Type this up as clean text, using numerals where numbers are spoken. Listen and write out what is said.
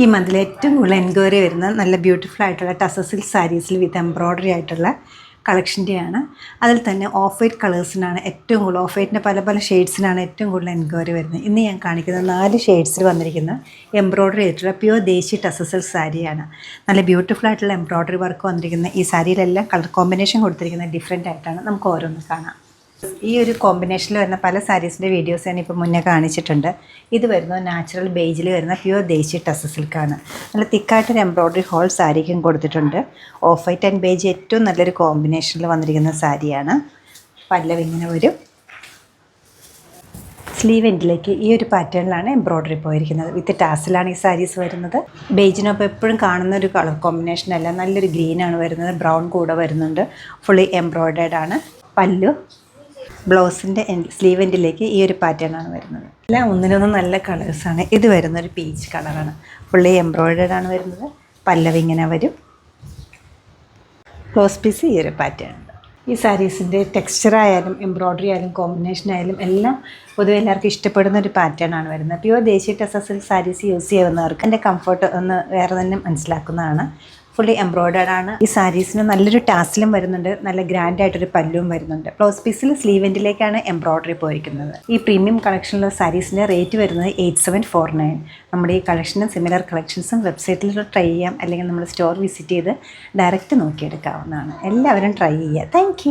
ഈ മന്തിൽ ഏറ്റവും കൂടുതൽ എൻക്വയറി വരുന്ന നല്ല ബ്യൂട്ടിഫുൾ ആയിട്ടുള്ള ടസർ സിൽക്ക് സാരീസിൽ വിത്ത് എംബ്രോയ്ഡറി ആയിട്ടുള്ള കളക്ഷൻ്റെയാണ്. അതിൽ തന്നെ ഓഫ് വൈറ്റ് കളേഴ്സിനാണ് ഏറ്റവും കൂടുതൽ, ഓഫ് വൈറ്റിൻ്റെ പല പല ഷെയ്ഡ്സിനാണ് ഏറ്റവും കൂടുതൽ എൻക്വയറി വരുന്നത്. ഇന്ന് ഞാൻ കാണിക്കുന്ന 4 ഷെയ്ഡ്സിൽ വന്നിരിക്കുന്ന എംബ്രോയ്ഡറി ആയിട്ടുള്ള പ്യുവർ ദേശി ടസർ സിൽക്ക് സാരിയാണ്. നല്ല ബ്യൂട്ടിഫുൾ ആയിട്ടുള്ള എംബ്രോയ്ഡറി വർക്ക് വന്നിരിക്കുന്ന ഈ സാരിയിലെല്ലാം കളർ കോമ്പിനേഷൻ കൊടുത്തിരിക്കുന്നത് ഡിഫറെൻ്റ് ആയിട്ടാണ്. നമുക്ക് ഓരോന്ന് കാണാം. ഈ ഒരു കോമ്പിനേഷനിൽ വരുന്ന പല സാരീസിൻ്റെ വീഡിയോസ് ഞാൻ ഇപ്പോൾ മുന്നേ കാണിച്ചിട്ടുണ്ട്. ഇത് വരുന്നത് നാച്ചുറൽ ബേജിൽ വരുന്ന പ്യുവർ ദേശി ടസർ സിൽക്കാണ്. നല്ല തിക്കായിട്ടൊരു എംബ്രോയ്ഡറി ഹോൾ സാരിക്കും കൊടുത്തിട്ടുണ്ട്. ഓഫ് വൈറ്റ് ആൻഡ് ബേജ് ഏറ്റവും നല്ലൊരു കോമ്പിനേഷനിൽ വന്നിരിക്കുന്ന സാരിയാണ്. പല്ലവി ഇങ്ങനെ വരും. സ്ലീവ് എൻഡിലേക്ക് ഈ ഒരു പാറ്റേണിലാണ് എംബ്രോയ്ഡറി പോയിരിക്കുന്നത്. വിത്ത് ടാസിലാണ് ഈ സാരീസ് വരുന്നത്. ബേജിനൊപ്പം എപ്പോഴും കാണുന്ന ഒരു കളർ കോമ്പിനേഷൻ അല്ല, നല്ലൊരു ഗ്രീനാണ് വരുന്നത്. ബ്രൗൺ കൂടെ വരുന്നുണ്ട്. ഫുള്ളി എംബ്രോയ്ഡേർഡ് ആണ്. പല്ലു, ബ്ലൗസിൻ്റെ സ്ലീവ് എൻഡിലേക്ക് ഈ ഒരു പാറ്റേൺ ആണ് വരുന്നത്. എല്ലാം ഒന്നിനൊന്നും നല്ല കളേഴ്സാണ്. ഇത് വരുന്നൊരു പീച്ച് കളറാണ്. ഫുള്ളി എംബ്രോയ്ഡേർഡ് ആണ് വരുന്നത്. പല്ലവി ഇങ്ങനെ വരും. ബ്ലൗസ് പീസ് ഈ ഒരു പാറ്റേൺ. ഈ സാരീസിൻ്റെ ടെക്സ്ചർ ആയാലും എംബ്രോയ്ഡറി ആയാലും കോമ്പിനേഷൻ ആയാലും എല്ലാം പൊതുവെ എല്ലാവർക്കും ഇഷ്ടപ്പെടുന്ന ഒരു പാറ്റേൺ ആണ് വരുന്നത്. പ്യുവർ ദേശി ടസർ സിൽക്ക് സാരീസ് യൂസ് ചെയ്യുന്നവർക്ക് എൻ്റെ കംഫർട്ട് ഒന്ന് വേറെ തന്നെ മനസ്സിലാക്കുന്നതാണ്. ഫുള്ളി എംബ്രോയ്ഡേർഡ് ആണ്. ഈ സാരീസിന് നല്ലൊരു ടാസിലും വരുന്നുണ്ട്. നല്ല ഗ്രാൻഡ് ആയിട്ടൊരു പല്ലുവും വരുന്നുണ്ട്. ബ്ലൗസ് പീസിൽ സ്ലീവ് എൻഡിലേക്കാണ് എംബ്രോയ്ഡറി പോയിരിക്കുന്നത്. ഈ പ്രീമിയം കളക്ഷനിലുള്ള സാരീസിൻ്റെ റേറ്റ് വരുന്നത് 8749. നമ്മുടെ ഈ കളക്ഷനും സിമിലർ കളക്ഷൻസും വെബ്സൈറ്റിൽ ട്രൈ ചെയ്യാം, അല്ലെങ്കിൽ നമ്മൾ സ്റ്റോർ വിസിറ്റ് ചെയ്ത് ഡയറക്റ്റ് നോക്കിയെടുക്കാവുന്നതാണ്. എല്ലാവരും ട്രൈ ചെയ്യുക. താങ്ക്